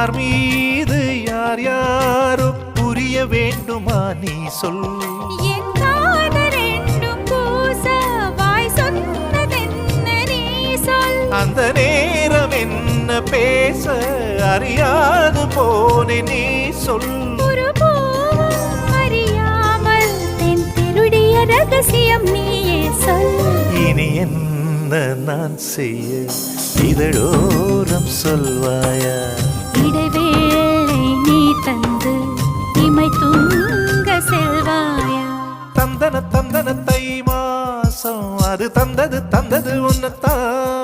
யார் மீது யார் யாரோ புரிய வேண்டுமா நீ சொல். என் காதல் ரெண்டும் பூச வாய் சொன்னதென்ன நீ சொல். அந்த நேரம் என்ன பேச அறியாது போனே நீ சொல். ஒரு பூவும் அறியாமல் தென் திருடிய ரகசியம் நீயே சொல். இனி என்ன நான் செய்ய இதழோரம் சொல்வாயா. இடைவேளை நீ தந்து இமை தூங்க செல்வாயா. தந்தன தந்தன தை மாசம் அது தந்தது உன்னத்தான்.